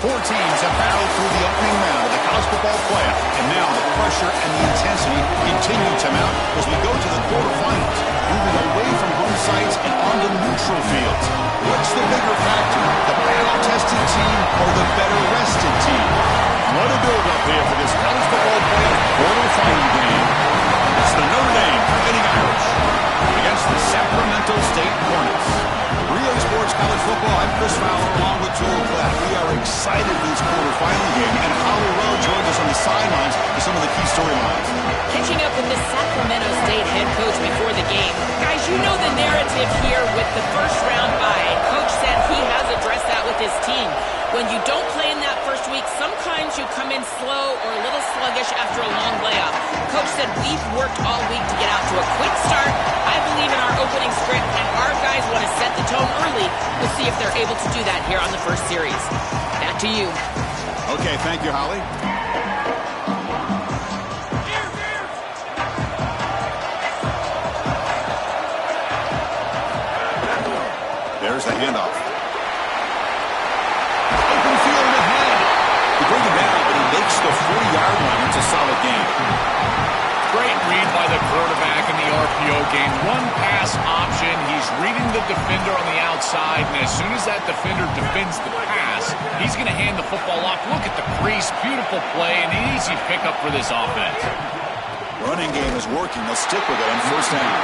Four teams have battled through the opening round of the college football playoff, and now the pressure and the intensity continue to mount as we go to the quarterfinals, moving away from home sites and onto neutral fields. What's the bigger factor, the battle-tested team or the better-rested team? What a build-up here for this college football playoff quarterfinal game. It's the Notre Dame Fighting Irish against the Sacramento State Hornets. Rio Sports College Football, I'm Chris Fowler along with Joel Klatt. We are excited for this quarterfinal game, and Holly Rowe joins us on the sidelines with some of the key storylines. Catching up with the Sacramento State head coach before the game. Guys, you know the narrative here with the first round bye. Coach said he has addressed that with his team. When you don't play in that first week, sometimes you come in slow or a little sluggish after a long layoff. Coach said we've worked all week to get out to a quick start. I believe in our opening script, and our guys want to set the tone early. We'll see if they're able to do that here on the first series. Back to you. Okay, thank you, Holly. There's the handoff. Open field ahead. He brings it down, but he makes the 40-yard line. It's a solid game. Great read by the quarterback in the RPO game. One pass option. He's reading the defender on the outside, and as soon as that defender defends the pass, he's going to hand the football off. Look at the crease. Beautiful play, and an easy pickup for this offense. Running game is working. They'll stick with it on first down.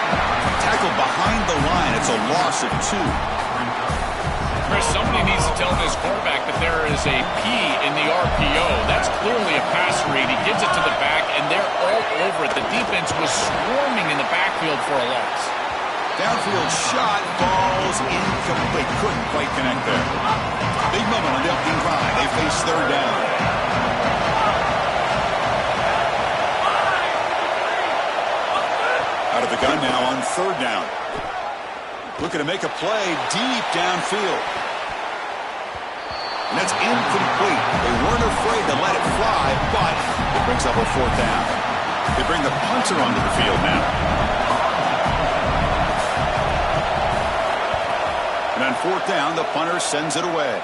Tackled behind the line. It's a loss of 2. Chris, somebody needs to tell this quarterback that there is a P in the RPO. That's clearly a pass read. He gives it to the back, and they're all over it. The defense was swarming in the backfield for a loss. Downfield shot, falls incomplete. Couldn't quite connect there. Big moment on the opening drive. They face third down. Out of the gun now on third down. Looking to make a play deep downfield. And that's incomplete. They weren't afraid to let it fly, but it brings up a fourth down. They bring the punter onto the field now. And on fourth down, the punter sends it away.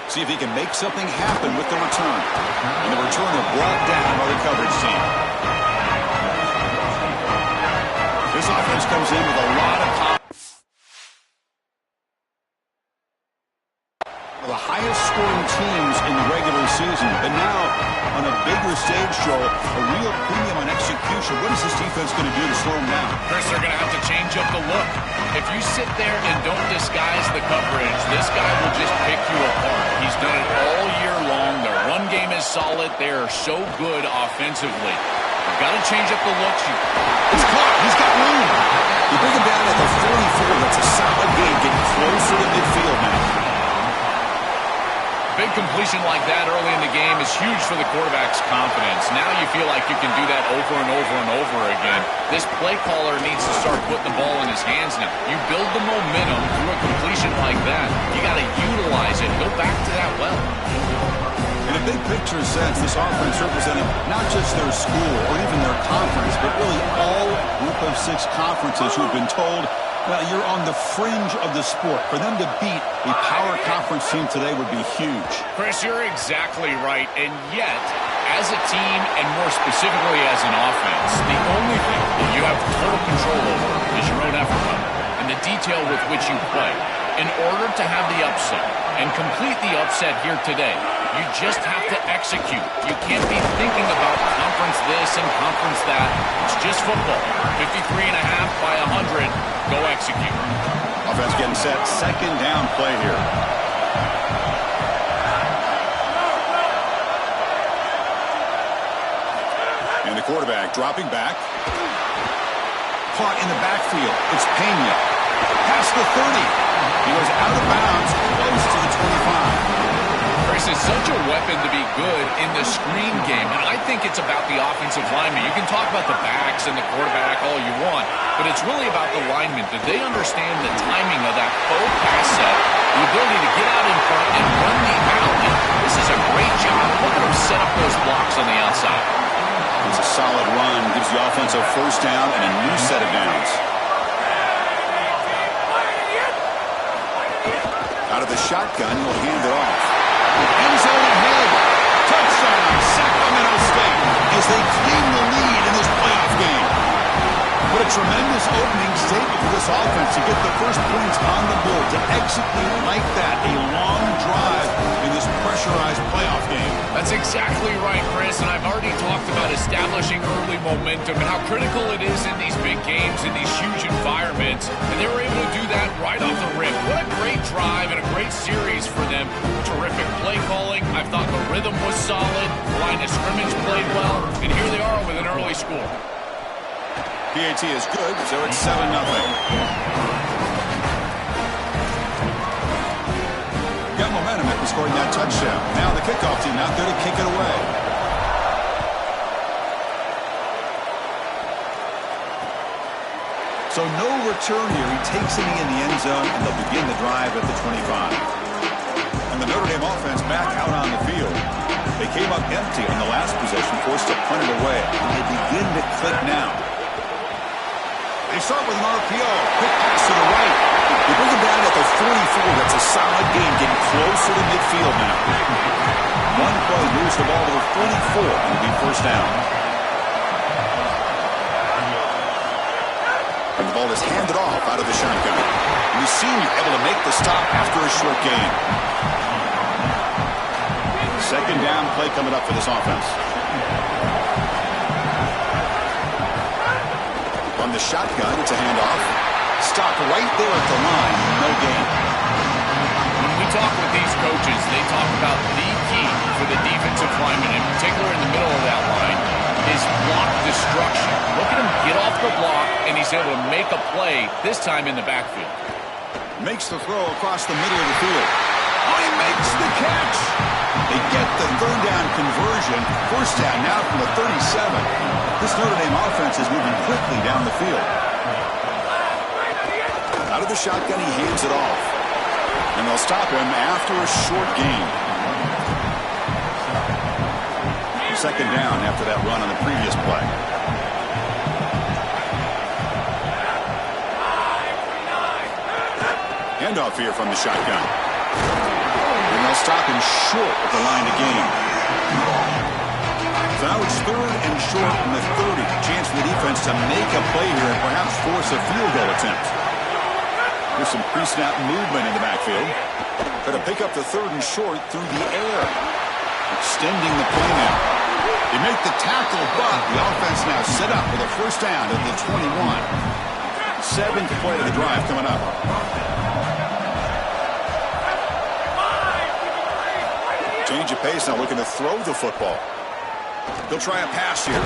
See if he can make something happen with the return. And the returner brought down by the coverage team. This offense comes in with a lot of confidence. The highest scoring teams in the regular season, but now on a bigger stage, Joel, a real premium on execution. What is this defense going to do to slow them down? Chris, they're going to have to change up the look. If you sit there and don't disguise the coverage, this guy will just pick you apart. He's done it all year long. Their run game is solid. They are so good offensively. You've got to change up the looks. It's caught. He's got room. You bring him down at the 44. That's a solid game. Getting closer to midfield now. Big completion like that early in the game is huge for the quarterback's confidence. Now you feel like you can do that over and over and over again. This play caller needs to start putting the ball in his hands now. You build the momentum through a completion like that. You got to utilize it. Go back to that well. In a big picture sense, this offense represented not just their school or even their conference, but really all group of 6 conferences who have been told, well, you're on the fringe of the sport. For them to beat a power conference team today would be huge. Chris, you're exactly right. And yet, as a team, and more specifically as an offense, the only thing that you have total control over is your own effort and the detail with which you play. In order to have the upset and complete the upset here today, you just have to execute. You can't be thinking about conference this and conference that. It's just football. 53.5 by 100. Go execute. Offense getting set. Second down play here. And the quarterback dropping back. Caught in the backfield. It's Pena. Past the 30. He goes out of bounds, close to the 25. Chris, is such a weapon to be good in the screen game, and I think it's about the offensive lineman. You can talk about the backs and the quarterback all you want, but it's really about the linemen. Do they understand the timing of that full pass set, the ability to get out in front and run the out? And this is a great job. Look at them set up those blocks on the outside. It's a solid run, gives the offense a first down and a new set of downs. Out of the shotgun. He'll hand it off. End zone ahead. Touchdown, Sacramento State, as they claim the lead in this playoff game. What a tremendous opening statement for this offense to get the first points on the board, to execute like that, a long drive in this pressurized playoff game. That's exactly right, Chris, and I've already talked about establishing early momentum and how critical it is in these big games, in these huge environments, and they were able to do that right off the rip. What a great drive and a great series for them. Terrific play calling. I thought the rhythm was solid. Line of scrimmage played well, and here they are with an early score. PAT is good, so it's 7-0. Got momentum after scoring that touchdown. Now the kickoff team out there to kick it away. So no return here. He takes it in the end zone, and they'll begin the drive at the 25. And the Notre Dame offense back out on the field. They came up empty on the last possession, forced to punt it away. And they begin to click now. They start with an RPO. Quick pass to the right. They bring him down at the 44. That's a solid gain, getting closer to midfield now. One play moves the ball to the 44, and it'll be first down. And the ball is handed off out of the shotgun. And the senior able to make the stop after a short gain. Second down play coming up for this offense. On the shotgun, it's a handoff. Stop right there at the line. No gain. When we talk with these coaches, they talk about the key for the defensive lineman, in particular in the middle of that line, is block destruction. Look at him get off the block, and he's able to make a play, this time in the backfield. Makes the throw across the middle of the field. Oh, he makes the catch. They get the third down conversion. First down now from the 37. This Notre Dame offense is moving quickly down the field. Out of the shotgun, he hands it off. And they'll stop him after a short gain. Second down after that run on the previous play. Handoff here from the shotgun. And they'll stop him short of the line to gain. So now it's third and short from the 30. Chance for the defense to make a play here and perhaps force a field goal attempt. There's some pre-snap movement in the backfield. Try to pick up the third and short through the air. Extending the play now. They make the tackle, but the offense now set up with a first down at the 21. Seventh play of the drive coming up. Change of pace now, looking to throw the football. They'll try a pass here.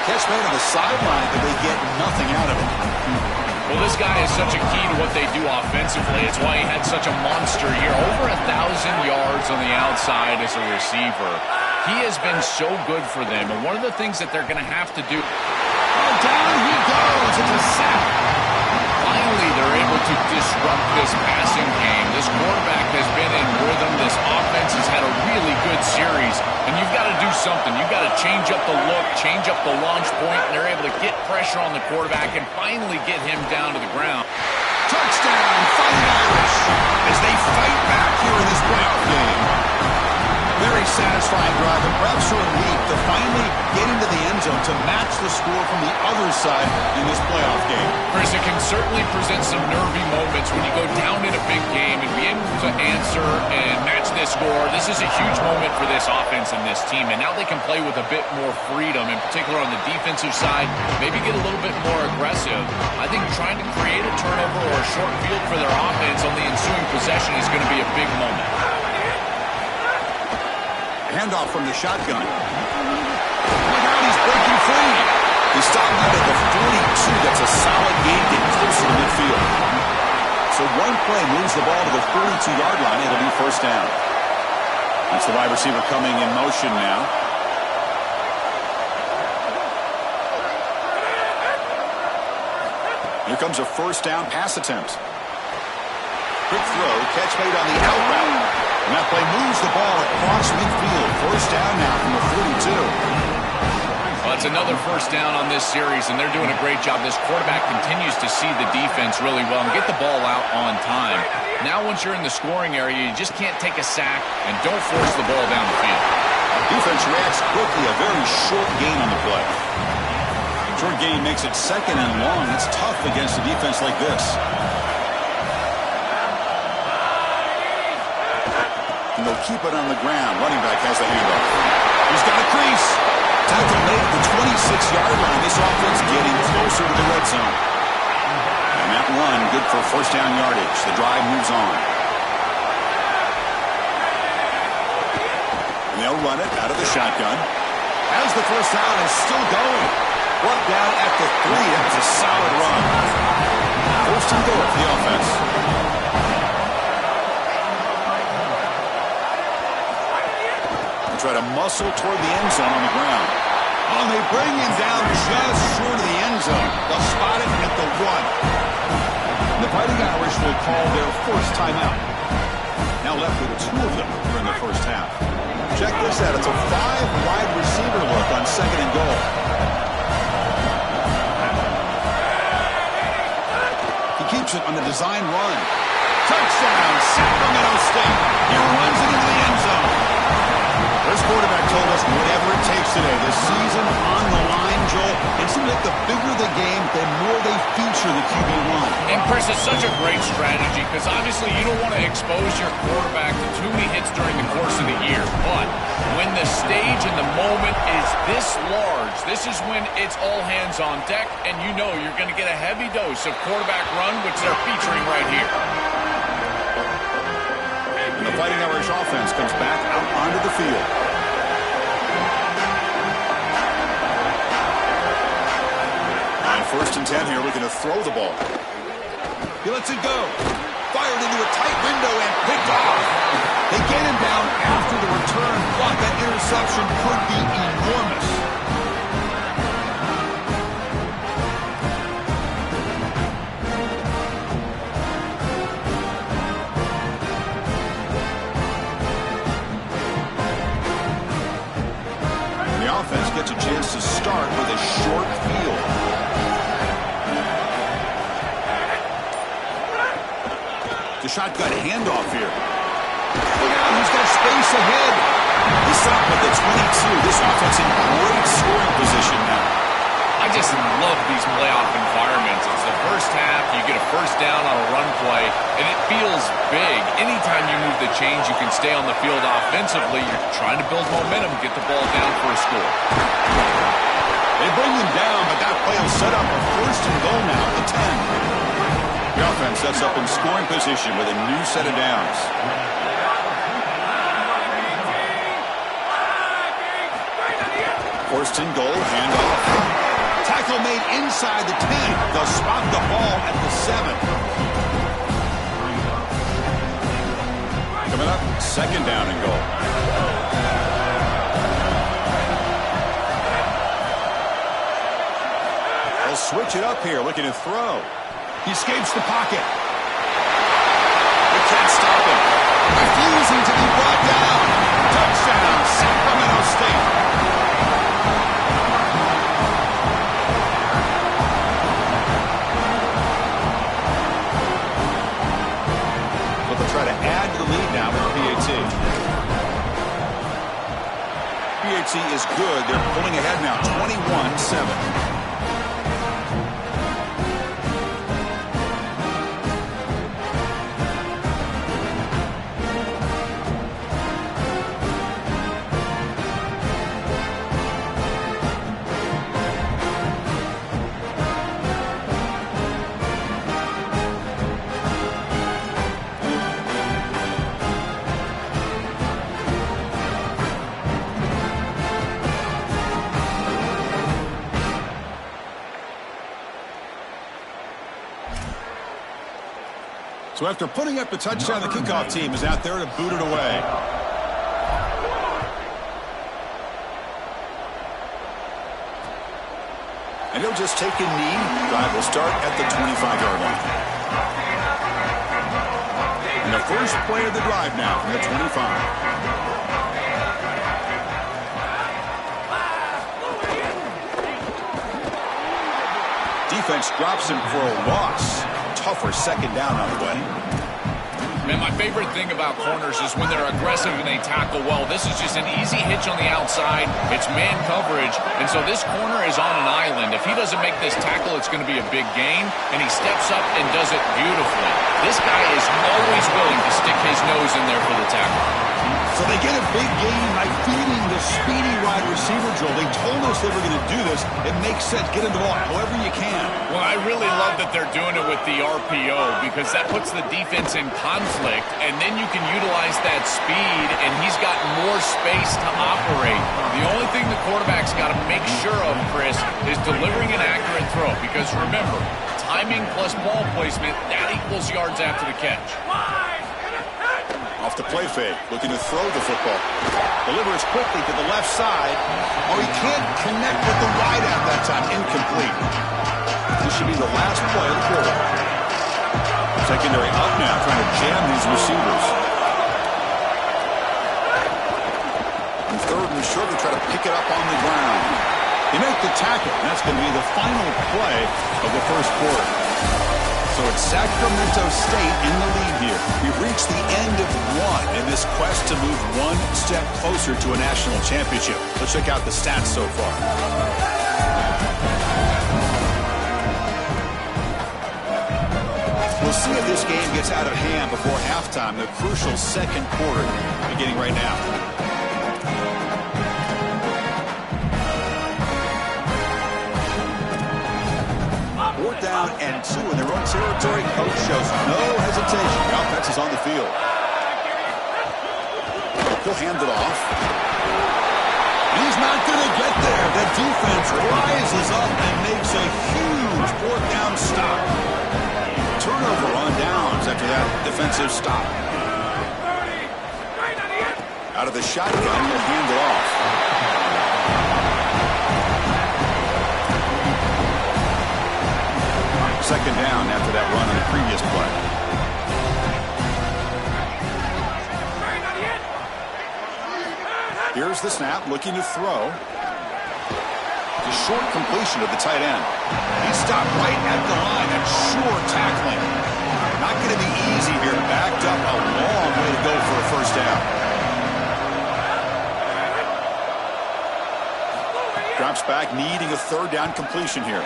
Catch made on the sideline, but they get nothing out of it. Well, this guy is such a key to what they do offensively. It's why he had such a monster year. Over 1,000 yards on the outside as a receiver. He has been so good for them. And one of the things that they're going to have to do... Oh, down he goes. It's a sack. Finally, they're able to disrupt this passing game. This quarterback has been in rhythm. This offense has had a really good series. And you've got to do something. You've got to change up the look, change up the launch point, and they're able to get pressure on the quarterback and finally get him down to the ground. Touchdown, Fighting Irish, as they fight back here in this playoff game. Very satisfying drive, and perhaps a relief to finally get into the end zone to match the score from the other side in this playoff game. Chris, it can certainly present some nervy moments when you go down in a big game and be able to answer and match this score. This is a huge moment for this offense and this team, and now they can play with a bit more freedom, in particular on the defensive side, maybe get a little bit more aggressive. I think trying to create a turnover or a short field for their offense on the ensuing possession is going to be a big moment. Handoff from the shotgun. Look out, he's breaking free. He stopped out at the 42. That's a solid gain, getting closer to midfield. So one play moves the ball to the 42-yard line. It'll be first down. That's the wide receiver coming in motion now. Here comes a first down pass attempt. Quick throw, catch made on the out route. And that play moves the ball across midfield. First down now from the 42. Well, Well, it's another first down on this series, and they're doing a great job. This quarterback continues to see the defense really well and get the ball out on time. Now once you're in the scoring area, you just can't take a sack and don't force the ball down the field. Defense reacts quickly. A very short gain on the play. Short gain makes it 2nd and long. It's tough against a defense like this. And they'll keep it on the ground. Running back has the handoff. He's got a crease. Tackle made at the 26-yard line. This offense getting closer to the red zone. And that run good for first down yardage. The drive moves on. And they'll run it out of the shotgun. As the first down is still going. Brought down at the 3. That was a solid run. First and goal for the offense. Try to muscle toward the end zone on the ground. Oh, they bring him down just short of the end zone. They'll spot it at the 1. The Fighting Irish will call their first timeout. Now left with 2 of them during the first half. Check this out. It's a 5-wide receiver look on 2nd and goal. He keeps it on the design run. Touchdown, Sacramento State. He runs it into the end zone. This quarterback told us whatever it takes today. The season on the line, Joel. It seems like the bigger the game, the more they feature the QB1. And Chris, it's such a great strategy because obviously you don't want to expose your quarterback to too many hits during the course of the year. But when the stage and the moment is this large, this is when it's all hands on deck, and you know you're going to get a heavy dose of quarterback run, which they're featuring right here. And the Fighting Irish offense comes back out onto the field. On 1st and 10 here, looking to throw the ball. He lets it go. Fired into a tight window and picked off. They get him down after the return, but that interception could be enormous. Offense gets a chance to start with a short field. The shotgun handoff here. Look out, he's got space ahead. He's up at the 22. This offense in great scoring position now. I just love these playoff environments. It's the first half, you get a first down on a run play, and it feels big. Anytime you move the chains, you can stay on the field offensively. You're trying to build momentum, get the ball down for a score. They bring him down, but that play will set up a first and goal now at the 10. The offense sets up in scoring position with a new set of downs. First and goal, handoff. Tackle made inside the 10. They'll spot the ball at the 7. Coming up, 2nd down and goal. They'll switch it up here, looking to throw. He escapes the pocket. They can't stop him. Refusing to be brought down. Touchdown, Sacramento State. Try to add to the lead now with PAT. PAT is good. They're pulling ahead now, 21-7. So after putting up the touchdown, the kickoff team is out there to boot it away. And he'll just take a knee. Drive will start at the 25-yard line. And the first play of the drive now from the 25. defense drops him for a loss. Tougher second down on the way. Man, my favorite thing about corners is when they're aggressive and they tackle well. This is just an easy hitch on the outside. It's man coverage, and so this corner is on an island. If he doesn't make this tackle, it's going to be a big gain, and he steps up and does it beautifully. This guy is always willing to stick his nose in there for the tackle. So they get a big gain by feeding the speedy wide receiver, Joel. They told us they were going to do this. It makes sense. Get him the ball however you can. Well, I really love that they're doing it with the RPO because that puts the defense in conflict, and then you can utilize that speed, and he's got more space to operate. The only thing the quarterback's got to make sure of, Chris, is delivering an accurate throw because, remember, timing plus ball placement, that equals yards after the catch. Off the play fake, looking to throw the football. Delivers quickly to the left side. Oh, he can't connect with the wide at that time. Incomplete. This should be the last play of the quarter. Secondary up now, trying to jam these receivers. And third and short, they try to pick it up on the ground. They make the tackle, and that's going to be the final play of the first quarter. So it's Sacramento State in the lead here. We've reached the end of one in this quest to move one step closer to a national championship. Let's check out the stats so far. We'll see if this game gets out of hand before halftime, the crucial second quarter beginning right now. Fourth down and 2 in their own territory. Coach shows no hesitation. The offense is on the field. He'll hand it off. He's not going to get there. The defense rises up and makes a huge fourth down stop. Turnover on downs after that defensive stop. Out of the shotgun, he'll hand it off. Second down after that run on the previous play. Here's the snap, looking to throw. The short completion of the tight end. He stopped right at the line and sure tackling. Not going to be easy here. Backed up a long way to go for a first down. Drops back, needing a third down completion here.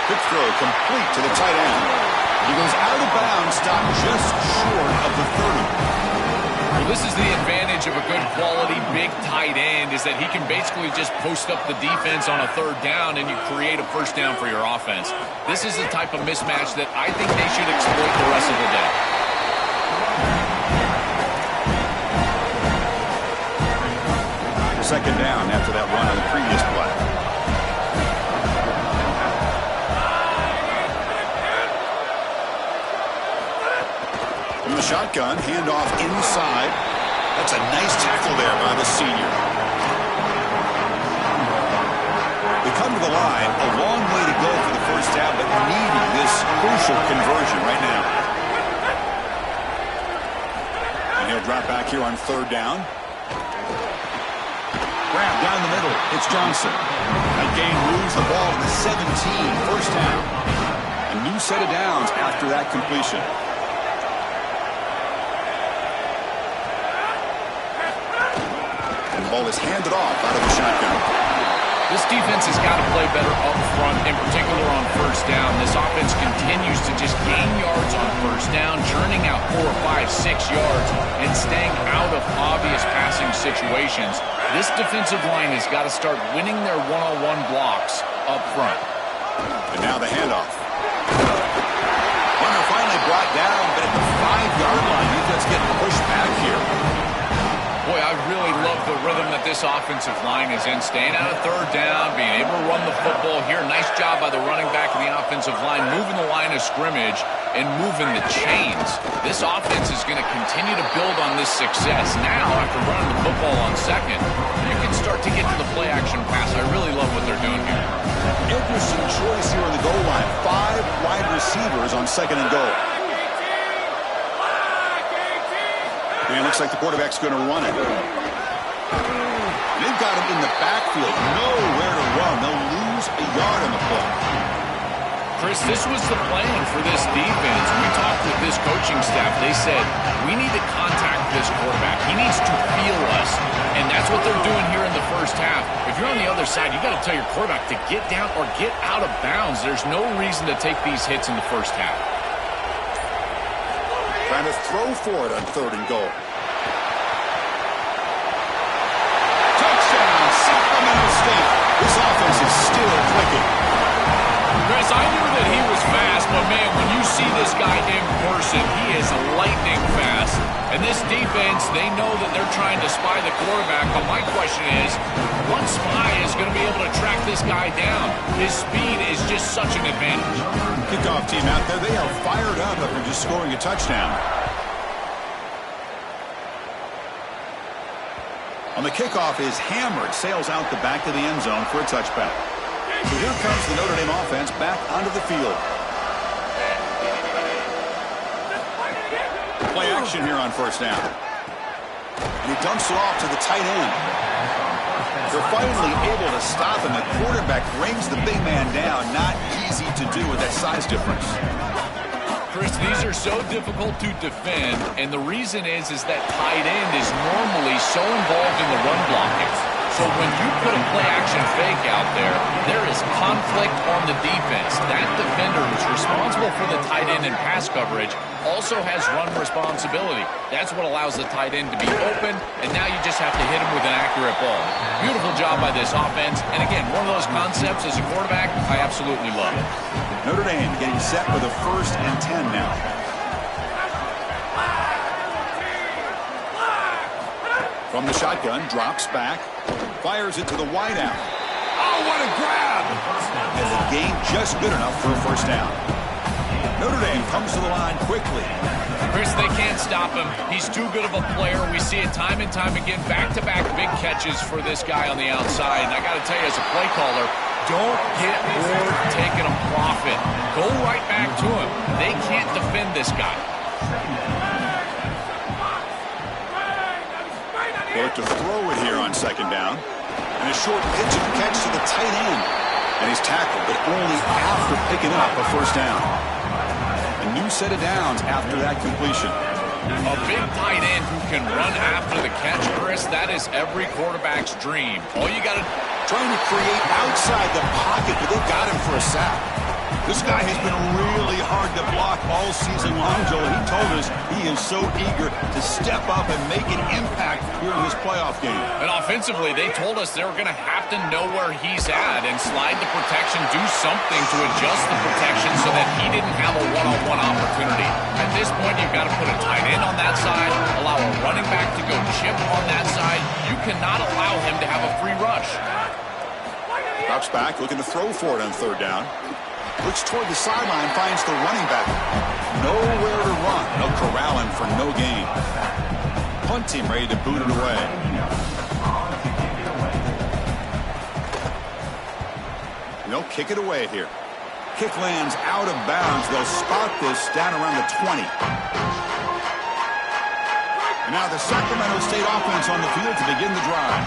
Quick throw complete to the tight end. He goes out of bounds, stopped just short of the 30. Well, this is the advantage of a good quality big tight end is that he can basically just post up the defense on a third down and you create a first down for your offense. This is the type of mismatch that I think they should exploit the rest of the day. Second down after that run on the previous play. From the shotgun, handoff inside. That's a nice tackle there by the senior. They come to the line, a long way to go for the first down, but needing this crucial conversion right now. And he'll drop back here on third down. Grab down the middle. It's Johnson. That gain moves the ball to the 17. First down. A new set of downs after that completion. And the ball is handed off out of the shotgun. This defense has got to play better up front, in particular on first down. This offense continues to just gain yards on first down, churning out 4, 5, 6 yards, and staying out of obvious passing situations. This defensive line has got to start winning their one-on-one blocks up front. And now the handoff. Runner finally brought down, but at the 5-yard line, defense getting pushed back here. Boy, I really love the rhythm that this offensive line is in. Staying out of third down, being able to run the football here. Nice job by the running back and the offensive line, moving the line of scrimmage and moving the chains. This offense is going to continue to build on this success. Now, after running the football on second, you can start to get to the play-action pass. I really love what they're doing here. Interesting choice here on the goal line. 5 wide receivers on second and goal. And it looks like the quarterback's going to run it. They've got him in the backfield. Nowhere to run. They'll lose a yard on the play. Chris, this was the plan for this defense. We talked with this coaching staff. They said, we need to contact this quarterback. He needs to feel us. And that's what they're doing here in the first half. If you're on the other side, you got to tell your quarterback to get down or get out of bounds. There's no reason to take these hits in the first half. Trying to throw for it on 3rd and goal. Touchdown, Sacramento State. This offense is still clicking. Chris, I knew that he was fast, but man, when you see this guy in person, he is lightning fast. And this defense, they know that they're trying to spy the quarterback, but my question is, what spy is going to be able to track this guy down? His speed is just such an advantage. Kickoff team out there, they are fired up after just scoring a touchdown. On the kickoff is hammered, sails out the back of the end zone for a touchback. So here comes the Notre Dame offense back onto the field. Play action here on 1st down. And he dumps it off to the tight end. They're finally able to stop him. The quarterback brings the big man down. Not easy to do with that size difference. Chris, these are so difficult to defend, and the reason is that tight end is normally so involved in the run blocking. So when you put a play-action fake out there, there is conflict on the defense. That defender who's responsible for the tight end and pass coverage also has run responsibility. That's what allows the tight end to be open, and now you just have to hit him with an accurate ball. Beautiful job by this offense, and again, one of those concepts as a quarterback I absolutely love. Notre Dame getting set for the 1st and 10 now. From the shotgun, drops back, fires it to the wideout. Oh, what a grab! And the gain just good enough for a 1st down. Notre Dame comes to the line quickly. Chris, they can't stop him. He's too good of a player. We see it time and time again. Back-to-back big catches for this guy on the outside. And I got to tell you, as a play caller, don't get bored taking a profit. Go right back to him. They can't defend this guy. They look to throw it here on 2nd down. And a short pitch and catch to the tight end. And he's tackled, but only after picking up a 1st down. A new set of downs after that completion. A big tight end who can run after the catch, Chris, that is every quarterback's dream. All you got to... Trying to create outside the pocket, but they got him for a sack. This guy has been really hard to block all season long, Joe. He told us he is so eager to step up and make an impact here in this playoff game. And offensively, they told us they were going to have to know where he's at and slide the protection, do something to adjust the protection so that he didn't have a one-on-one opportunity. At this point, you've got to put a tight end on that side, allow a running back to go chip on that side. You cannot allow him to have a free rush. Drops back, looking to throw for it on 3rd down. Looks toward the sideline, finds the running back. Nowhere to run. They'll corral him for no gain. Punt team ready to boot it away. And they'll kick it away here. Kick lands out of bounds. They'll spot this down around the 20. And now the Sacramento State offense on the field to begin the drive.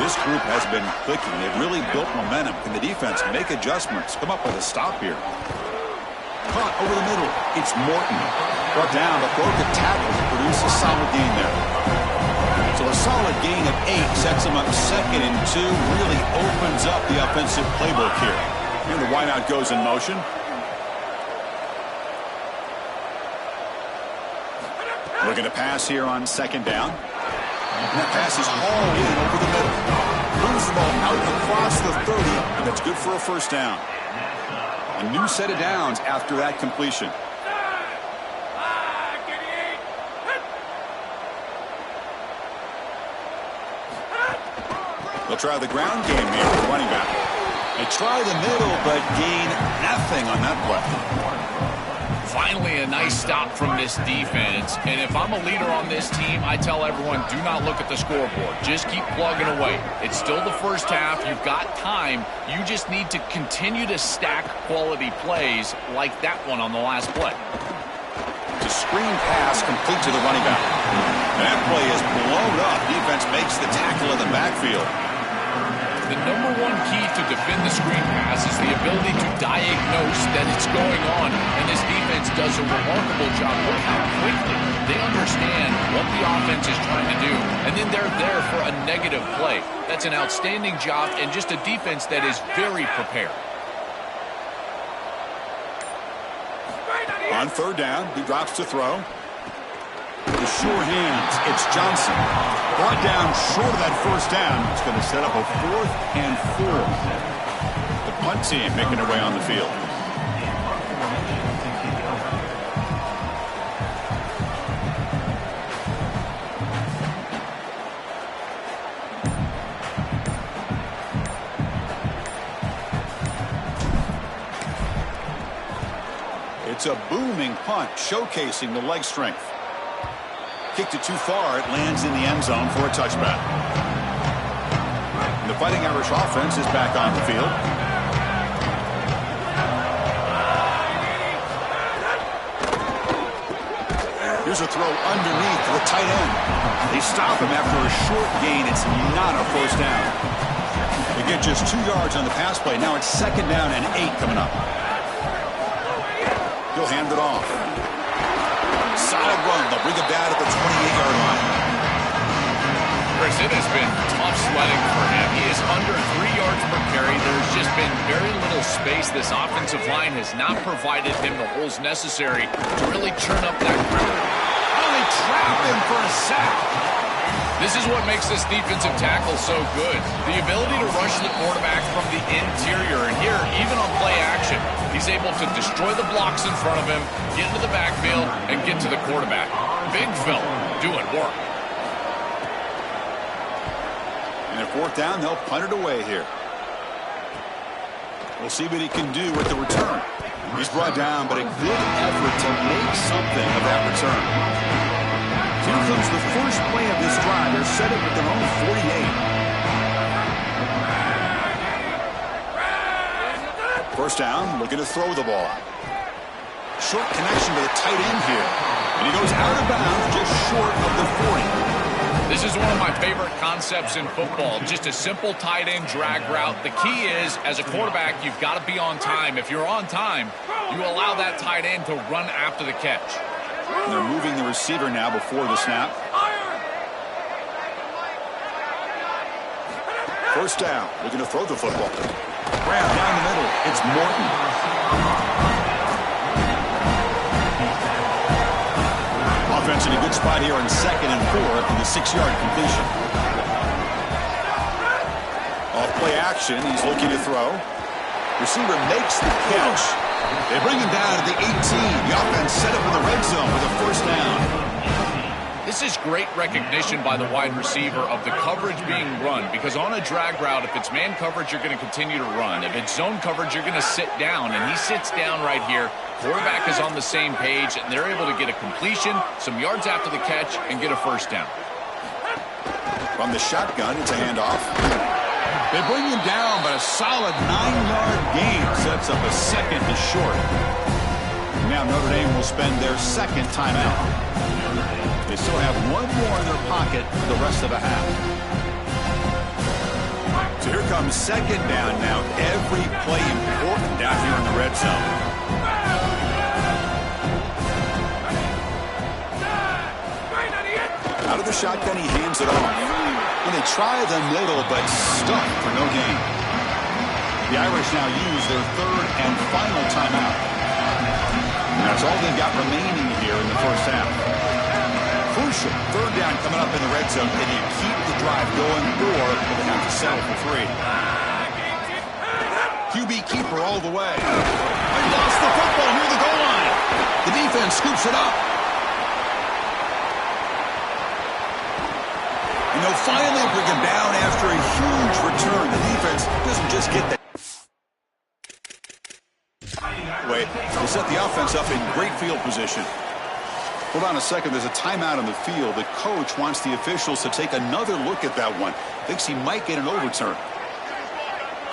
This group has been clicking. They've really built momentum. Can the defense make adjustments? Come up with a stop here. Caught over the middle. It's Morton. Brought down, but broke a tackle to produce a solid gain there. So a solid gain of 8 sets them up 2nd and 2. Really opens up the offensive playbook here. And the wideout goes in motion. Looking to pass here on 2nd down. And that pass is hauled in over the middle. Moves the ball out across the 30, and that's good for a 1st down. A new set of downs after that completion. They'll try the ground game here with the running back. They try the middle, but gain nothing on that play. Finally, a nice stop from this defense. And if I'm a leader on this team, I tell everyone, do not look at the scoreboard. Just keep plugging away. It's still the first half. You've got time. You just need to continue to stack quality plays like that one on the last play. The screen pass complete to the running back. And that play is blown up. Defense makes the tackle in the backfield. The number one key to defend the screen pass is the ability to diagnose that it's going on, and this defense does a remarkable job. Look how quickly they understand what the offense is trying to do, and then they're there for a negative play. That's an outstanding job and just a defense that is very prepared. On third down, he drops to throw. The sure hands, it's Johnson. Brought down short of that first down. It's going to set up a 4th and 4. The punt team making their way on the field. It's a booming punt, showcasing the leg strength. Kicked it too far. It lands in the end zone for a touchback. And the Fighting Irish offense is back on the field. Here's a throw underneath to the tight end. They stop him after a short gain. It's not a first down. They get just 2 yards on the pass play. Now it's 2nd down and 8 coming up. He'll hand it off. Solid run. They'll bring it down at the 28-yard line. Chris, it has been tough sledding for him. He is under 3 yards per carry. There's just been very little space. This offensive line has not provided him the holes necessary to really churn up that ground. Oh, they trap him for a sack. This is what makes this defensive tackle so good. The ability to rush the quarterback from the interior. And here, even on play action, he's able to destroy the blocks in front of him, get into the backfield, and get to the quarterback. Big fella doing work. And at 4th down, they'll punt it away here. We'll see what he can do with the return. He's brought down, but a good effort to make something of that return. Here comes the first play of this drive. They're set up at their own 48. First down, looking to throw the ball. Short connection to the tight end here. And he goes out of bounds just short of the 40. This is one of my favorite concepts in football. Just a simple tight end drag route. The key is, as a quarterback, you've got to be on time. If you're on time, you allow that tight end to run after the catch. And they're moving the receiver now before the snap. First down, looking to throw the football. Grab down the middle. It's Morton. Offense in a good spot here on 2nd and 4 after the 6-yard completion. Off play action, he's looking to throw. Receiver makes the catch. They bring him down to the 18. The offense set up in the red zone with a first down. This is great recognition by the wide receiver of the coverage being run, because on a drag route, if it's man coverage, you're going to continue to run. If it's zone coverage, you're going to sit down, and he sits down right here. Quarterback is on the same page, and they're able to get a completion, some yards after the catch, and get a first down. From the shotgun, it's a handoff. They bring him down, but a solid 9-yard gain sets up a 2nd and short. Now Notre Dame will spend their 2nd timeout. They still have 1 more in their pocket for the rest of the half. So here comes 2nd down now. Every play important down here in the red zone. Out of the shotgun, he hands it off. And they try the middle, but stuck for no gain. The Irish now use their 3rd and final timeout. And that's all they've got remaining here in the first half. Crucial 3rd down coming up in the red zone. Can you keep the drive going, or will they have to settle for 3? QB keeper all the way. They lost the football near the goal line. The defense scoops it up. And they'll finally bring him down after a huge return. The defense doesn't just get that. Wait, they set the offense up in great field position. Hold on a second. There's a timeout on the field. The coach wants the officials to take another look at that one. Thinks he might get an overturn.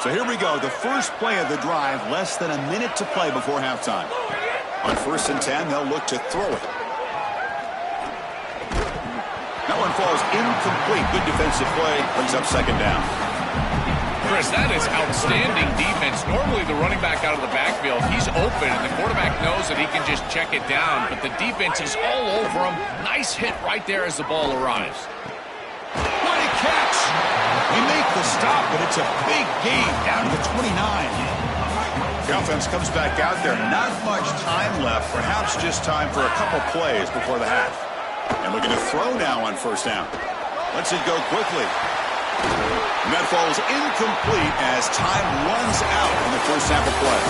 So here we go. The first play of the drive, less than a minute to play before halftime. On 1st and 10, they'll look to throw it. That one falls incomplete. Good defensive play. Brings up 2nd down. Chris, that is outstanding defense. Normally the running back out of the backfield, he's open, and the quarterback knows that he can just check it down, but the defense is all over him. Nice hit right there as the ball arrives. What a catch! They make the stop, but it's a big gain down to the 29. The offense comes back out there. Not much time left. Perhaps just time for a couple plays before the half. And looking to throw now on first down. Lets it go quickly. And that falls incomplete as time runs out in the first half of play.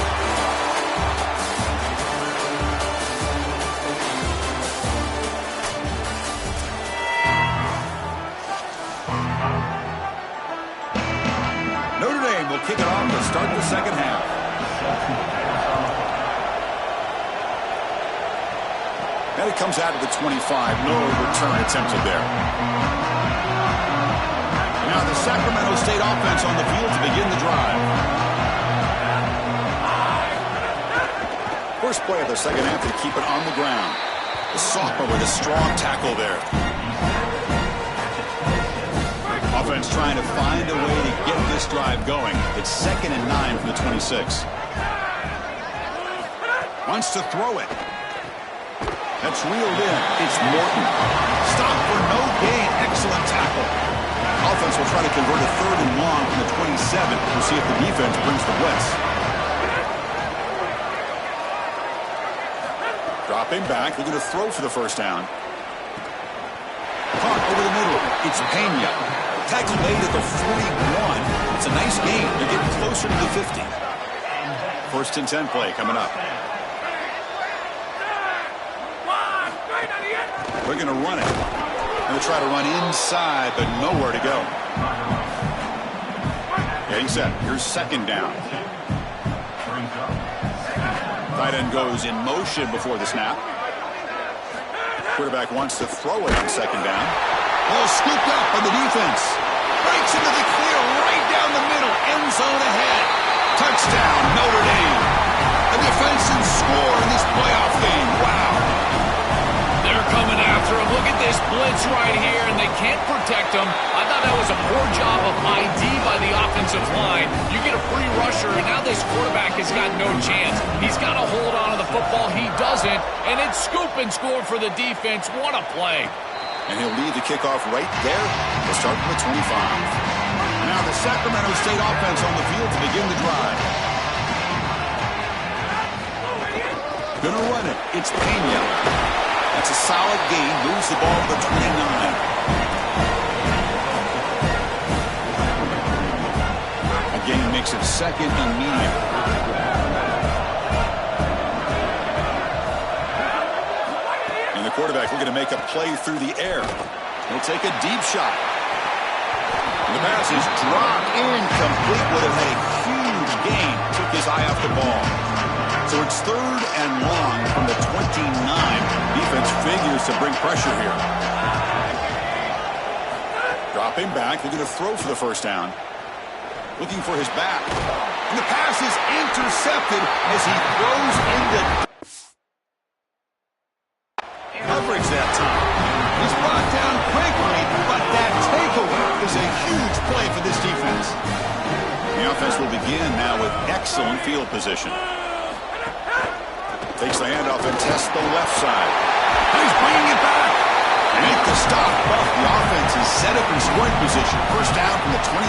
Notre Dame will kick it off to start the second half. Now it comes out of the 25. No return attempted there. Now the Sacramento State offense on the field to begin the drive. First play of the second half, they keep it on the ground. The sophomore with a strong tackle there. Offense trying to find a way to get this drive going. It's 2nd and 9 from the 26. Wants to throw it. That's reeled in. It's Morton. Stop for no gain. Excellent tackle. Offense will try to convert a 3rd and long from the 27. We'll see if the defense brings the blitz. Dropping back. Looking to throw for the first down. Caught over the middle. It's Pena. Tackle made at the 41. It's a nice gain. They're getting closer to the 50. 1st and 10 play coming up. They're going to run it. Going to try to run inside, but nowhere to go. Getting set. Here's 2nd down. Tight end goes in motion before the snap. Quarterback wants to throw it on 2nd down. Ball scooped up by the defense. Breaks into the clear right down the middle. End zone ahead. Touchdown, Notre Dame. A defensive score in this playoff game. Wow. They're coming after him. Look at this blitz right here, and they can't protect him. I thought that was a poor job of ID by the offensive line. You get a free rusher, and now this quarterback has got no chance. He's got to hold on to the football. He doesn't, and it's scoop and score for the defense. What a play. And he'll lead the kickoff right there. They'll start from the 25. Now the Sacramento State offense on the field to begin the drive. Gonna run it. It's Pena. That's a solid gain. Moves the ball to the 29. A gain makes it 2nd and medium. And the quarterback looking to make a play through the air. He'll take a deep shot. And the pass is dropped incomplete. Would have had a huge gain. Took his eye off the ball. So it's 3rd and long from the 29. Defense figures to bring pressure here. Dropping back. They're going to throw for the first down. Looking for his back. And the pass is intercepted as he throws into coverage that time. He's brought down quickly, but that takeaway is a huge play for this defense. The offense will begin now with excellent field position. Takes the handoff and tests the left side. And he's bringing it back. And make the stop. Well, the offense is set up in scoring position. First down from the 23.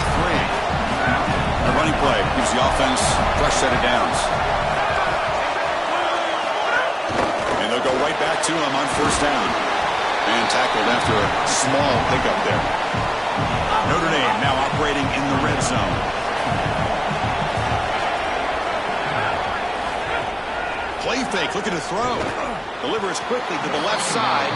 The running play gives the offense a fresh set of downs. And they'll go right back to him on first down. And tackled after a small pickup there. Notre Dame now operating in the red zone. Play fake, looking to throw. Delivers quickly to the left side.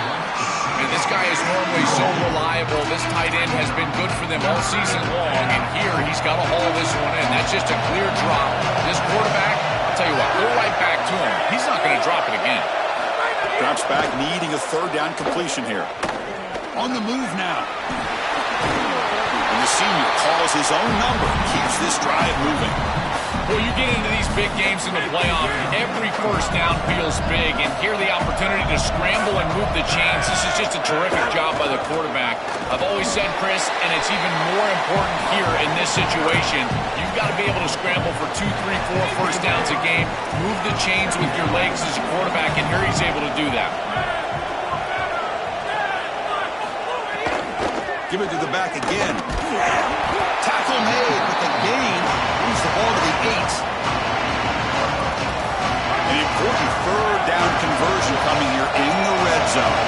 And this guy is normally so reliable. This tight end has been good for them all season long. And here, he's got to haul this one in. That's just a clear drop. This quarterback, I'll tell you what, go right back to him. He's not going to drop it again. Drops back, needing a 3rd down completion here. On the move now. And the senior calls his own number. Keeps this drive moving. Well, you get into these big games in the playoff, every first down feels big, and here the opportunity to scramble and move the chains. This is just a terrific job by the quarterback. I've always said, Chris, and it's even more important here in this situation, you've got to be able to scramble for 2, 3, 4 first downs a game, move the chains with your legs as a quarterback, and here he's able to do that. Give it to the back again. Tackle made, but the gain moves the ball to the 8. An important third down conversion coming here in the red zone.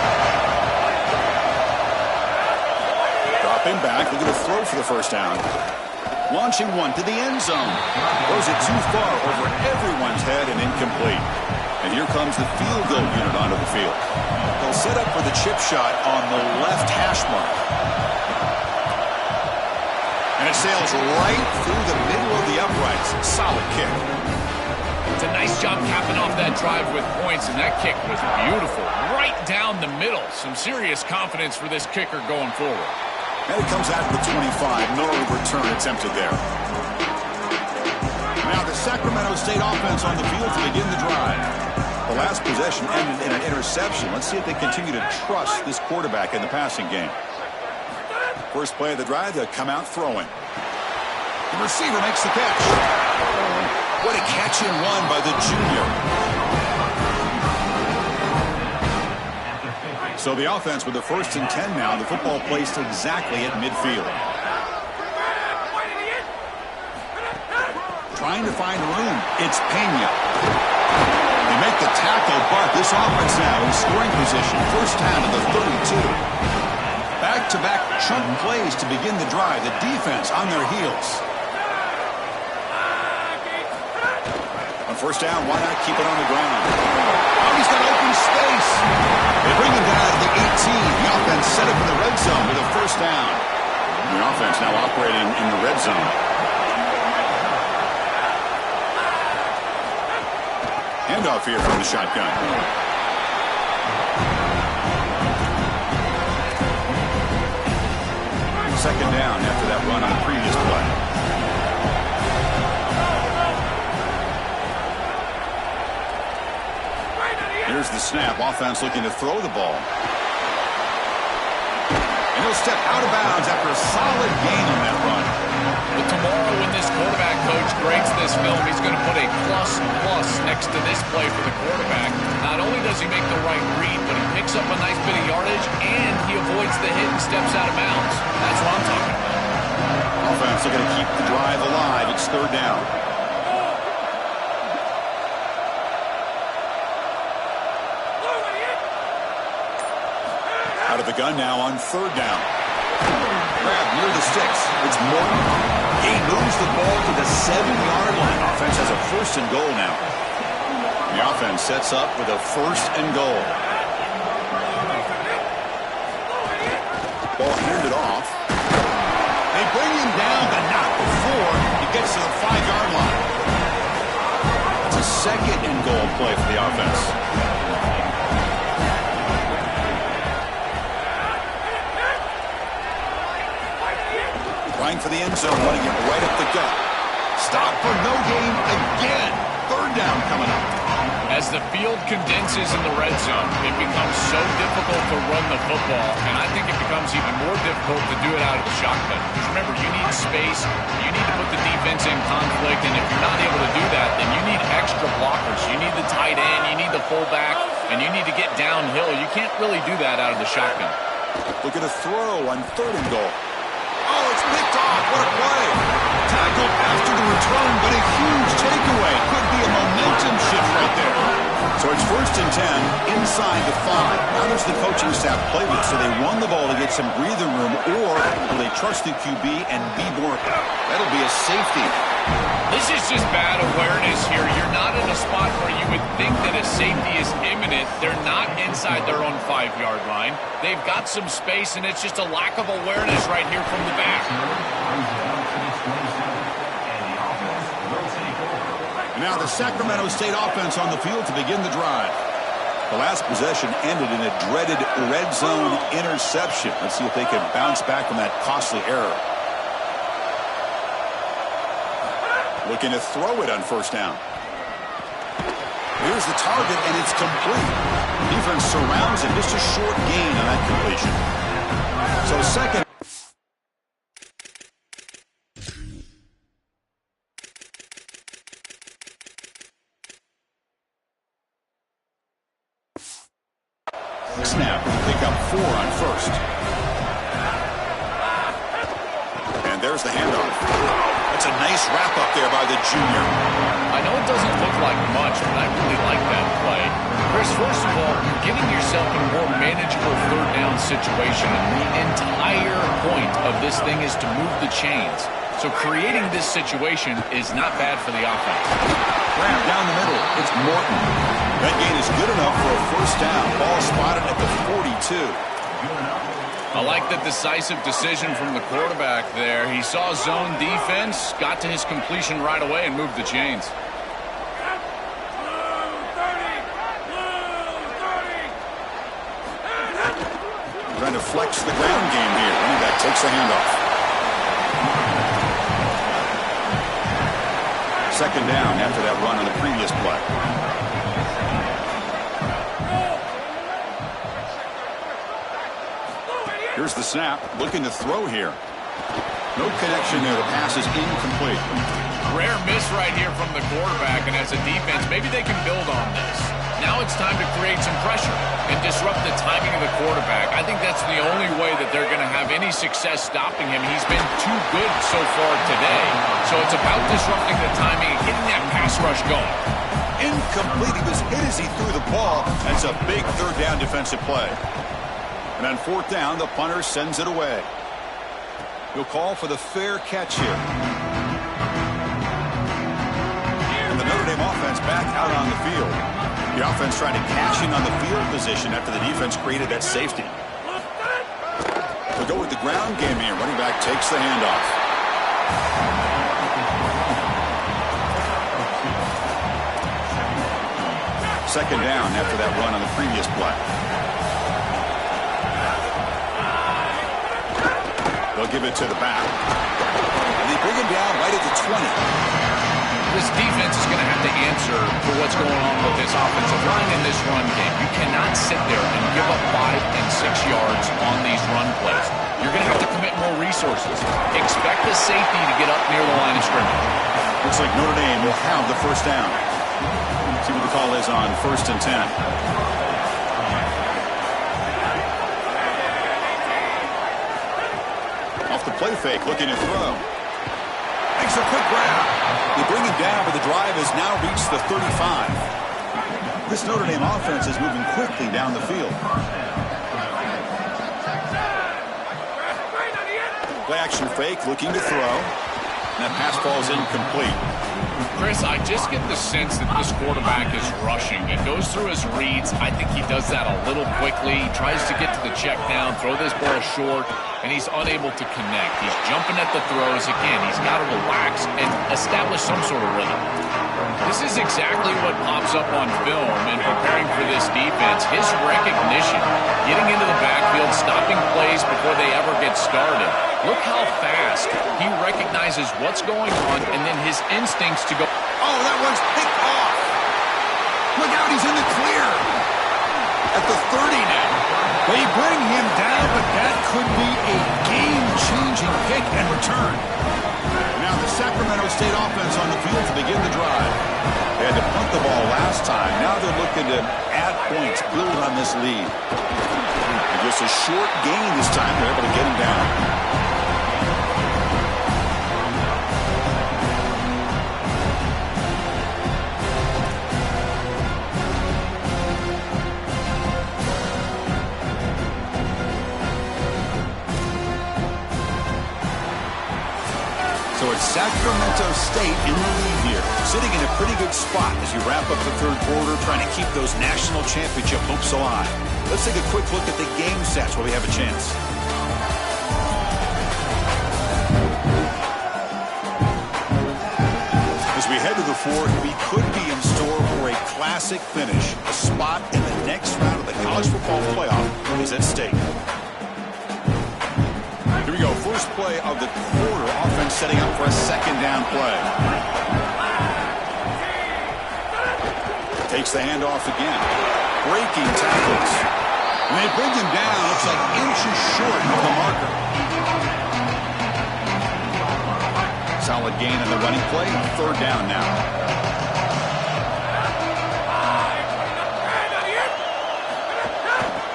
Dropping back, looking to throw for the first down. Launching one to the end zone. Throws it too far over everyone's head and incomplete. And here comes the field goal unit onto the field. They'll set up for the chip shot on the left hash mark. And it sails right through the middle of the uprights. Solid kick. It's a nice job capping off that drive with points, and that kick was beautiful. Right down the middle. Some serious confidence for this kicker going forward. And it comes out to the 25. No return attempted there. Now the Sacramento State offense on the field to begin the drive. The last possession ended in an interception. Let's see if they continue to trust this quarterback in the passing game. First play of the drive, they'll come out throwing. The receiver makes the catch. What a catch and run by the junior. So the offense with the 1st and 10 now. The football placed exactly at midfield. Trying to find room. It's Pena. They make the tackle, but this offense now in scoring position. First down to the 32. Back-to-back chunk plays to begin the drive. The defense on their heels. On first down, why not keep it on the ground? Oh, he's got open space. They bring him down to the 18. The offense set up in the red zone with a first down. The offense now operating in the red zone. Handoff here from the shotgun. Second down after that run on the previous play. Here's the snap. Offense looking to throw the ball. And he'll step out of bounds after a solid gain on that run. But tomorrow when this quarterback coach grades this film, he's going to put a plus next to this play for the quarterback. Not only does he make the right read, but he picks up a nice bit of yardage, and he avoids the hit and steps out of bounds. That's what I'm talking about. Offense are going to keep the drive alive. It's third down. Out of the gun now on third down. Grab near the sticks. It's Morton. He moves the ball to the 7-yard line. Offense has a first and goal now. The offense sets up with a first and goal. Ball handed off. They bring him down, but not before he gets to the 5-yard line. It's a second and goal play for the offense. Trying for the end zone, running it right up the gut. Stop for no gain again. Third down coming up. As the field condenses in the red zone, it becomes so difficult to run the football, and I think it becomes even more difficult to do it out of the shotgun. Because remember, you need space, you need to put the defense in conflict, and if you're not able to do that, then you need extra blockers. You need the tight end, you need the fullback, and you need to get downhill. You can't really do that out of the shotgun. Look at a throw on third and goal. Oh, it's picked off. What a play. Tackled after the return, but a huge takeaway. Could be a momentum shift right there. So it's first and 10 inside the 5. Now does the coaching staff play with? So they run the ball to get some breathing room, or will they trust the QB and be more? That'll be a safety. This is just bad awareness here. You're not in a spot where you would think that a safety is imminent. They're not inside their own 5-yard line. They've got some space, and it's just a lack of awareness right here from the back. And now the Sacramento State offense on the field to begin the drive. The last possession ended in a dreaded red zone interception. Let's see if they can bounce back from that costly error. Looking to throw it on first down. Here's the target, and it's complete. Defense surrounds it. Just a short gain on that completion. So second. Snap. Pick up 4 on first. And there's the handoff. That's a nice wrap-up there by the junior. I know it doesn't look like much, but I really like that play. Chris, first of all, you're getting yourself in a more manageable third down situation, and the entire point of this thing is to move the chains. So creating this situation is not bad for the offense. Grab down the middle. It's Morton. That gain is good enough for a first down. Ball spotted at the 42. I like the decisive decision from the quarterback there. He saw zone defense, got to his completion right away, and moved the chains. Trying to flex the ground game here. Running back takes the handoff. Second down after that run on the previous play. Here's the snap. Looking to throw here. No connection there. The pass is incomplete. Rare miss right here from the quarterback, and as a defense, maybe they can build on this. Now it's time to create some pressure and disrupt the timing of the quarterback. I think that's the only way that they're going to have any success stopping him. He's been too good so far today. So it's about disrupting the timing and getting that pass rush going. Incomplete. He was hit as he threw the ball. That's a big third down defensive play. And on fourth down, the punter sends it away. He'll call for the fair catch here. And the Notre Dame offense back out on the field. The offense trying to cash in on the field position after the defense created that safety. We'll go with the ground game here. Running back takes the handoff. Second down after that run on the previous play. They'll give it to the back. And they bring him down right at the 20. This defense is going to have to answer for what's going on with this offensive line in this run game. You cannot sit there and give up 5 and 6 yards on these run plays. You're going to have to commit more resources. Expect the safety to get up near the line of scrimmage. Looks like Notre Dame will have the first down. See what the call is on 1st and 10. Play fake, looking to throw. Makes a quick grab. They bring him down, but the drive has now reached the 35. This Notre Dame offense is moving quickly down the field. Play action fake, looking to throw. And that pass falls incomplete. Chris, I just get the sense that this quarterback is rushing. It goes through his reads. I think he does that a little quickly. He tries to get to the check down, throw this ball short, and he's unable to connect. He's jumping at the throws. Again, he's got to relax and establish some sort of rhythm. This is exactly what pops up on film in preparing for this defense. His recognition, getting into the backfield, stopping plays before they ever get started. Look how fast he recognizes what's going on, and then his instincts to go. Oh, that one's picked off. Look out, he's in the clear. At the 30 now. They bring him down, but that could be a game-changing pick and return. Now the Sacramento State offense on the field to begin the drive. They had to punt the ball last time. Now they're looking to add points, build on this lead. And just a short gain this time. They're able to get him down. So it's Sacramento State in the lead here, sitting in a pretty good spot as you wrap up the third quarter, trying to keep those national championship hopes alive. Let's take a quick look at the game stats while we have a chance. As we head to the fourth, we could be in store for a classic finish. A spot in the next round of the college football playoff is at stake. Here we go, first play of the quarter, offense Offense setting up for a second down play. Takes the handoff again. Breaking tackles. And they bring him down. Looks like inches short of the marker. Solid gain on the running play. Third down now.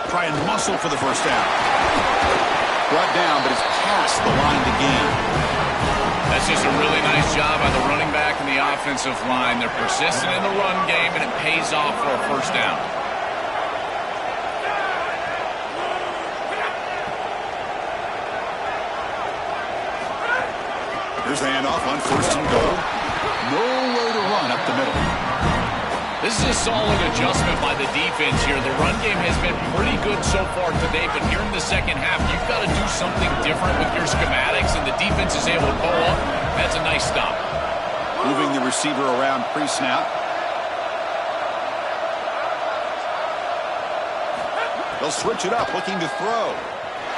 Try and muscle for the first down. Brought down, but it's past the line to gain. That's just a really nice job by the running back and the offensive line. They're persistent in the run game, and it pays off for a first down. Here's the handoff on first and goal. Nowhere to run up the middle. This is a solid adjustment by the defense here. The run game has been pretty good so far today, but here in the second half, you've got to do something different with your schematics, and the defense is able to pull up. That's a nice stop. Moving the receiver around pre-snap. They'll switch it up, looking to throw.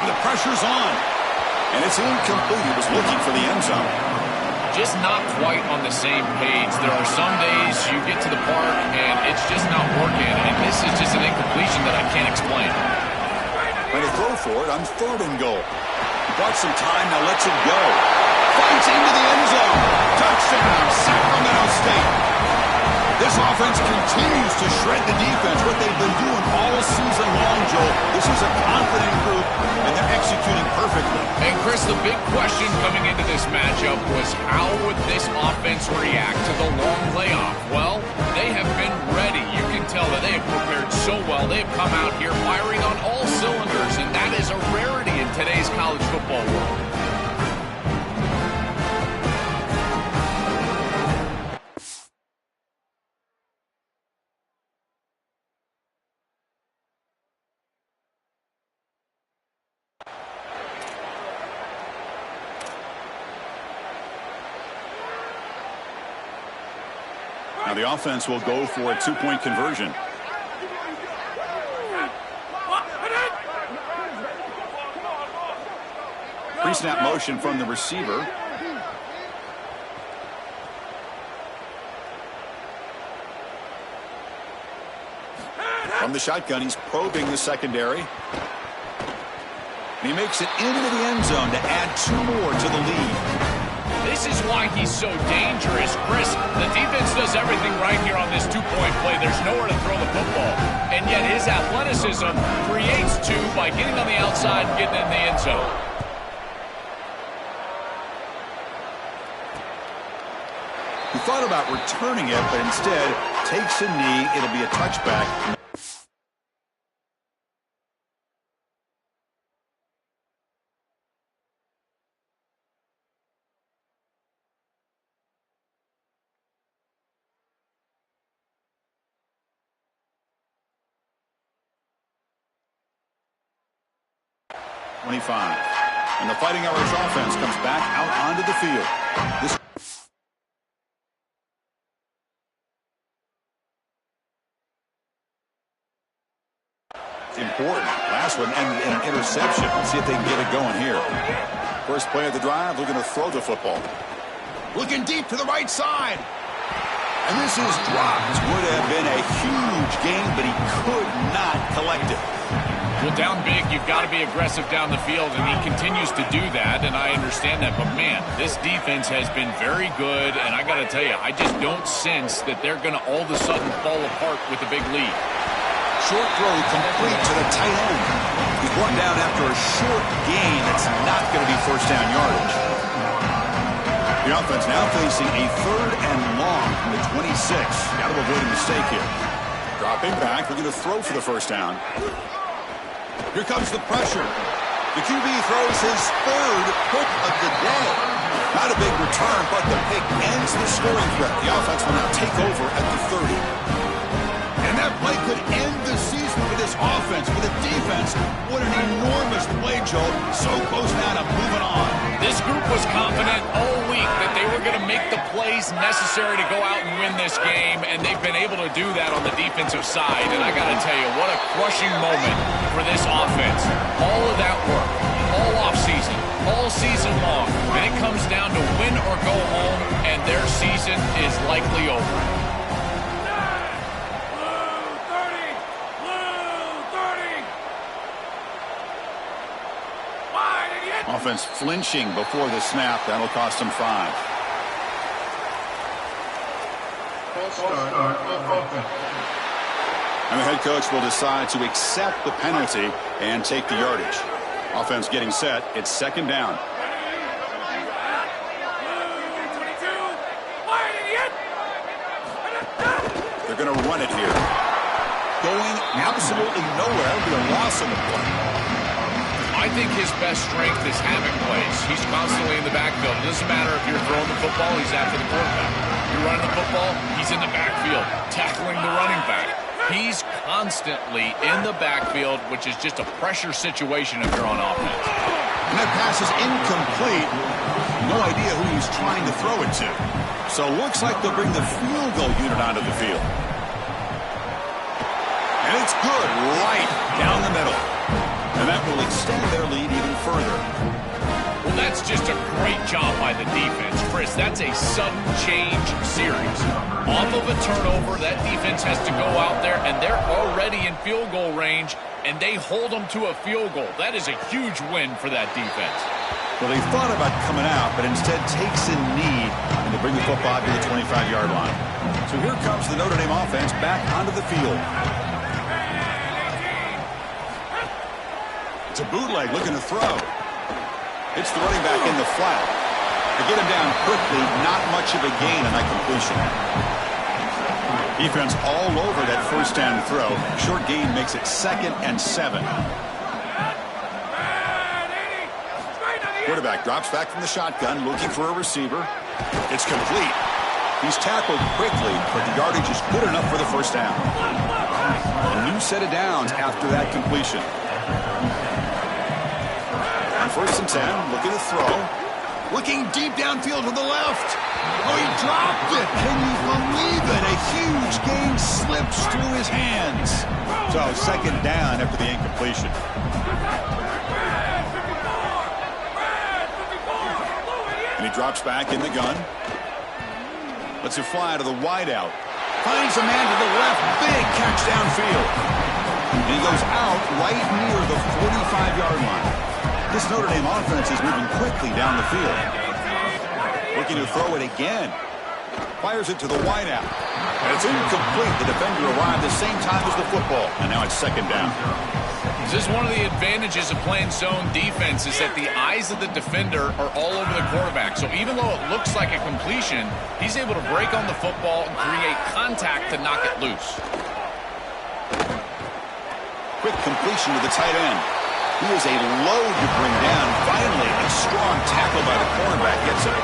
And the pressure's on. And it's incomplete. He was looking for the end zone. Just not quite on the same page. There are some days you get to the park and it's just not working, and this is just an incompletion that I can't explain. Trying to throw for it on third and goal. He bought some time, now lets it go. Fights into the end zone. Touchdown, Sacramento State. This offense continues to shred the defense, what they've been doing all season long, Joel. This is a confident group, and they're executing perfectly. And, Chris, the big question coming into this matchup was how would this offense react to the long layoff? Well, they have been ready. You can tell that they have prepared so well. They have come out here firing on all cylinders, and that is a rarity in today's college football world. Now the offense will go for a two-point conversion. Pre-snap motion from the receiver. From the shotgun, he's probing the secondary. And he makes it into the end zone to add two more to the lead. This is why he's so dangerous. Chris, the defense does everything right here on this two-point play. There's nowhere to throw the football. And yet his athleticism creates two by getting on the outside and getting in the end zone. He thought about returning it, but instead takes a knee. It'll be a touchback. And the Fighting Irish offense comes back out onto the field. This important. Last one and an interception. Let's see if they can get it going here. First play of the drive, looking to throw the football. Looking deep to the right side. And this is dropped. Would have been a huge gain, but he could not collect it. Well, down big, you've got to be aggressive down the field, and he continues to do that, and I understand that. But, man, this defense has been very good, and I got to tell you, I just don't sense that they're going to all of a sudden fall apart with a big lead. Short throw complete to the tight end. He's brought down after a short gain. That's not going to be first down yardage. The offense now facing a third and long from the 26. Got to avoid a mistake here. Dropping back, looking to throw for the first down. Here comes the pressure. The QB throws his third pick of the day. Not a big return, but the pick ends the scoring threat. The offense will now take over at the 30. And that play could end the season for this offense. For the defense, what an enormous play, Joe. So close now to moving on. This group was confident all week that they were going to make the plays necessary to go out and win this game, and they've been able to do that on the defensive side. And I got to tell you, what a crushing moment for this offense. All of that work, all offseason, all season long. And it comes down to win or go home, and their season is likely over. Offense flinching before the snap. That'll cost them 5. And the head coach will decide to accept the penalty and take the yardage. Offense getting set. It's 2nd down. They're going to run it here. Going absolutely nowhere. It'll be a loss on the play. I think his best strength is having plays. He's constantly in the backfield. It doesn't matter if you're throwing the football, he's after the quarterback. You're running the football, he's in the backfield, tackling the running back. He's constantly in the backfield, which is just a pressure situation if you're on offense. And that pass is incomplete. No idea who he's trying to throw it to. So looks like they'll bring the field goal unit onto the field. And it's good right down the middle. And that will extend their lead even further. Well, that's just a great job by the defense. Chris, that's a sudden change series. Off of a turnover, that defense has to go out there, and they're already in field goal range, and they hold them to a field goal. That is a huge win for that defense. Well, they thought about coming out, but instead takes a knee and to bring the football to the 25-yard line. So here comes the Notre Dame offense back onto the field. It's a bootleg looking to throw. It's the running back in the flat. To get him down quickly, not much of a gain on that completion. Defense all over that first down throw. Short gain makes it 2nd and 7. Quarterback drops back from the shotgun, looking for a receiver. It's complete. He's tackled quickly, but the yardage is good enough for the first down. A new set of downs after that completion. On 1st and 10, looking to throw. Looking deep downfield to the left. Oh, he dropped it. Can you believe it? A huge gain slips through his hands. So 2nd down after the incompletion. And he drops back in the gun. Lets it fly to the wideout. Finds a man to the left. Big catch downfield. And he goes out right near the 45-yard line. This Notre Dame offense is moving quickly down the field. Looking to throw it again. Fires it to the wideout. And it's incomplete. The defender arrived the same time as the football. And now it's 2nd down. This is one of the advantages of playing zone defense is that the eyes of the defender are all over the quarterback. So even though it looks like a completion, he's able to break on the football and create contact to knock it loose. Quick completion to the tight end. He is a load to bring down. Finally, a strong tackle by the cornerback gets it.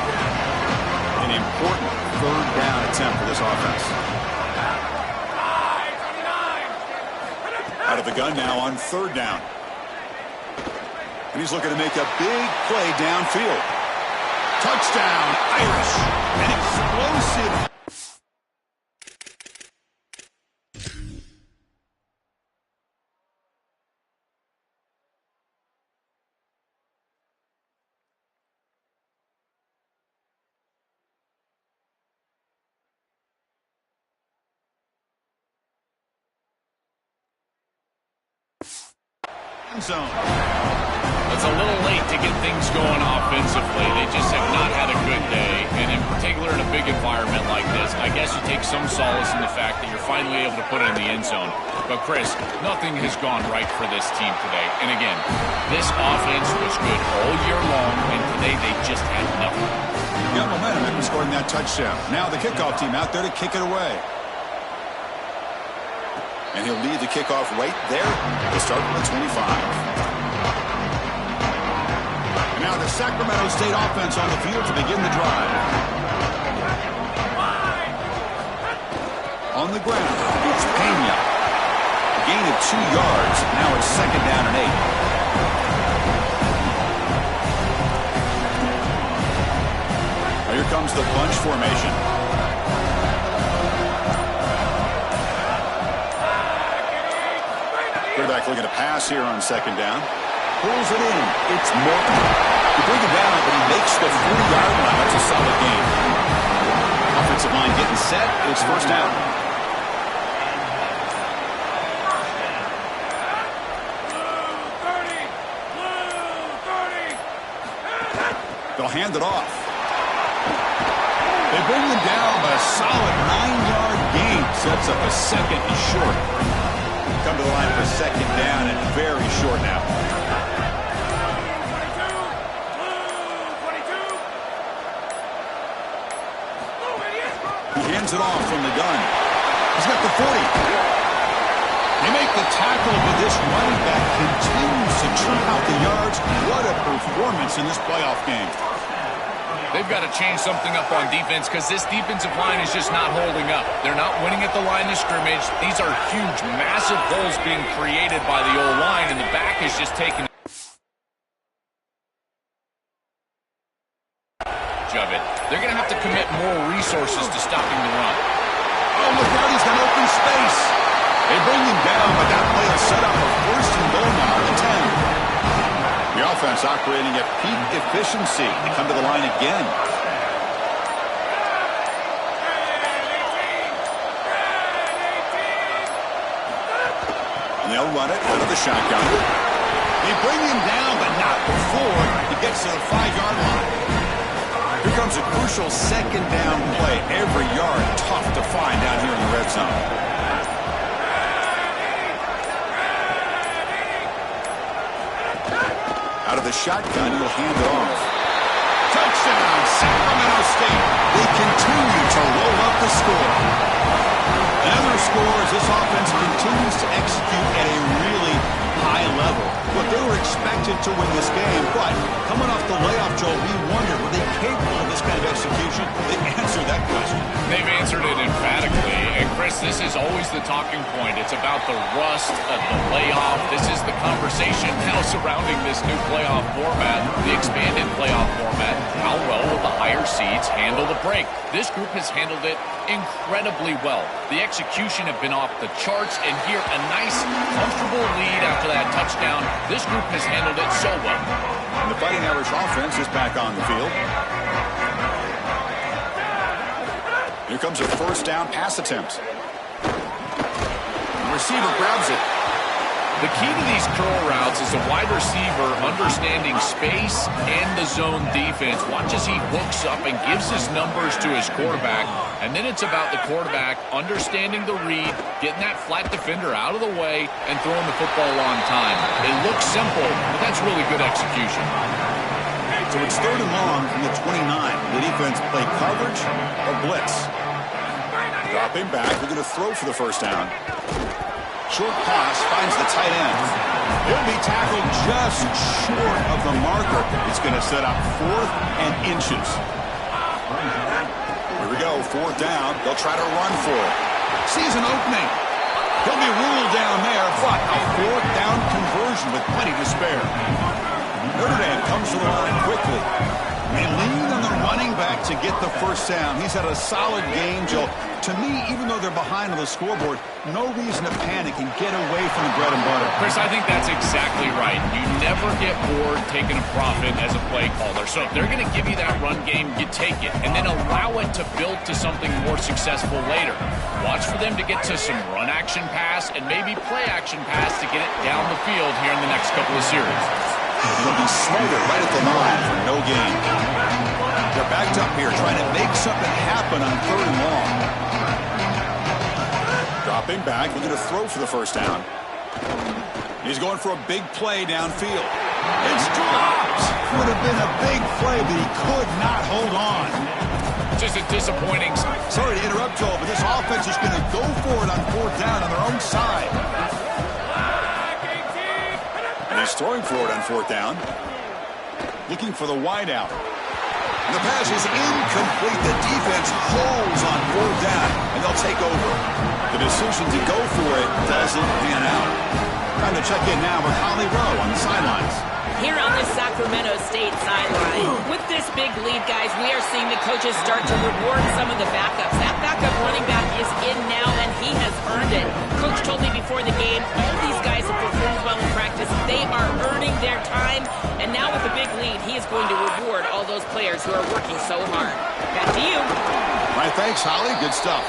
An important 3rd down attempt for this offense. Out of the gun now on 3rd down. And he's looking to make a big play downfield. Touchdown, Irish. An explosive. Zone. It's a little late to get things going offensively. They just have not had a good day, and in particular in a big environment like this, I guess you take some solace in the fact that you're finally able to put it in the end zone. But Chris, nothing has gone right for this team today. And again, this offense was good all year long, and today they just had nothing. Got momentum after scoring that touchdown. Now the kickoff team out there to kick it away. And he'll lead the kickoff right there to start with the 25. And now the Sacramento State offense on the field to begin the drive. On the ground, it's Pena. A gain of 2 yards. Now it's 2nd down and 8. Now here comes the bunch formation. Quarterback looking to pass here on 2nd down. pulls it in. It's Notre. You bring it down, but he makes the 3-yard line. That's a solid game. Offensive line getting set. It's first down. They'll hand it off. They bring him down, but a solid 9-yard gain sets up a second and short. Come to the line for second down and very short now. He hands it off from the gun. He's got the 40. They make the tackle, but this running back continues to churn out the yards. What a performance in this playoff game. They've got to change something up on defense because this defensive line is just not holding up. They're not winning at the line of scrimmage. These are huge, massive holes being created by the O-line, and the back is just taking of it. They're going to have to commit more resources to stopping the run. Oh, look out, he's got open space. They bring him down, but that play will set up a first and goal now at the 10. The offense operating at peak efficiency. They come to the line again. And they'll run it out of the shotgun. They bring him down, but not before he gets to the 5-yard line. Here comes a crucial second down play. Every yard tough to find down here in the red zone. Out of the shotgun, he'll hand it off. Touchdown, Sacramento State. They continue to roll up the score. Another score as this offense continues to execute at a really high level. Look, they were expected to win this game, but coming off the layoff, Joe, we wonder, were they capable of this kind of execution? They answered that question. They've answered it emphatically. And, Chris, this is always the talking point. It's about the rust of the layoff. This is the conversation now surrounding this new playoff format, the expanded playoff format. How well will the higher seeds handle the break? This group has handled it incredibly well. The execution have been off the charts, and here a nice, comfortable lead after that touchdown. This group has handled it so well. And the Fighting Irish offense is back on the field. Here comes a first down pass attempt. The receiver grabs it. The key to these curl routes is the wide receiver understanding space and the zone defense. Watch as he hooks up and gives his numbers to his quarterback. And then it's about the quarterback understanding the read, getting that flat defender out of the way, and throwing the football on time. It looks simple, but that's really good execution. So it's third and long from the 29. The defense play coverage or blitz. Dropping back. We're going to throw for the first down. Short pass finds the tight end. He'll be tackled just short of the marker. It's going to set up 4th and inches. Here we go, 4th down. They'll try to run for it. Sees an opening. He'll be ruled down there, but a 4th down conversion with plenty to spare. Notre Dame comes to the line quickly. They lean on the running back to get the first down. He's had a solid game, Joe. To me, even though they're behind on the scoreboard, no reason to panic and get away from the bread and butter. Chris, I think that's exactly right. You never get bored taking a profit as a play caller. So if they're going to give you that run game, you take it. And then allow it to build to something more successful later. Watch for them to get to some run action pass and maybe play action pass to get it down the field here in the next couple of series. He'll be smothered right at the line for no gain. They're backed up here trying to make something happen on 3rd and long. Dropping back, we're going to throw for the first down. He's going for a big play downfield. It's dropped. Would have been a big play, but he could not hold on. Just a disappointing. Sorry to interrupt, Joel, but this offense is going to go for it on 4th down on their own side. And he's throwing for it on 4th down. Looking for the wideout. And the pass is incomplete. The defense holds on 4th down, and they'll take over. The decision to go for it doesn't pan out. Time to check in now with Holly Rowe on the sidelines. Here on the Sacramento State sideline, with this big lead, guys, we are seeing the coaches start to reward some of the backups. That backup running back is in now, and he has earned it. Coach told me before the game, all these guys have performed well in practice. They are earning their time going to reward all those players who are working so hard. Back to you. All right, thanks, Holly. Good stuff.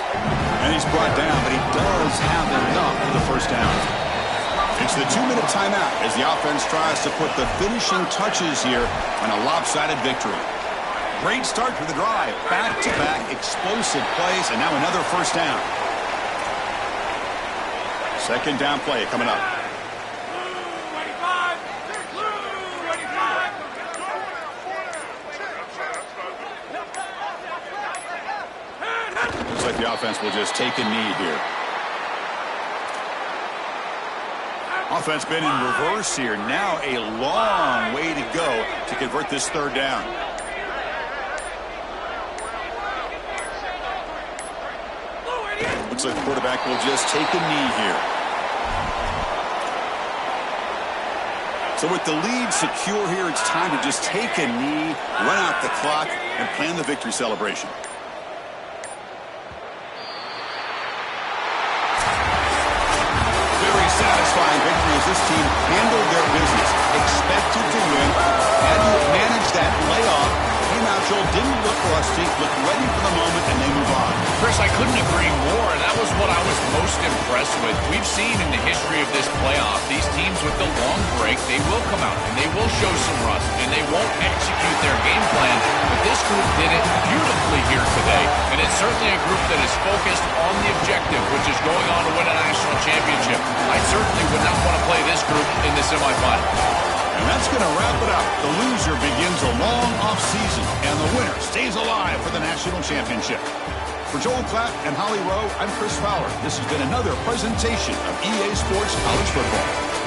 And he's brought down, but he does have enough for the first down. It's the 2-minute timeout as the offense tries to put the finishing touches here on a lopsided victory. Great start to the drive. Back-to-back explosive plays, and now another first down. Second down play coming up. Looks like the offense will just take a knee here. Offense been in reverse here. Now a long way to go to convert this third down. Looks like the quarterback will just take a knee here. So with the lead secure here, it's time to just take a knee, run out the clock, and plan the victory celebration. Very satisfying victory as this team handled their business. Expected to win. Had to manage that layoff. Came out, Joel, didn't look rusty, looked ready for the moment, and they move on. Chris, I couldn't agree more. That was what I was most impressed with. We've seen in the history of this playoff, these teams with the long break, they will come out and they will show some rust and they won't execute their game plan. But this group did it beautifully here today. And it's certainly a group that is focused on the objective, which is going on to win a national championship. I certainly would not want to play this group in the semifinal. And that's going to wrap it up. The loser begins a long offseason, and the winner stays alive for the national championship. For Joel Klatt and Holly Rowe, I'm Chris Fowler. This has been another presentation of EA Sports College Football.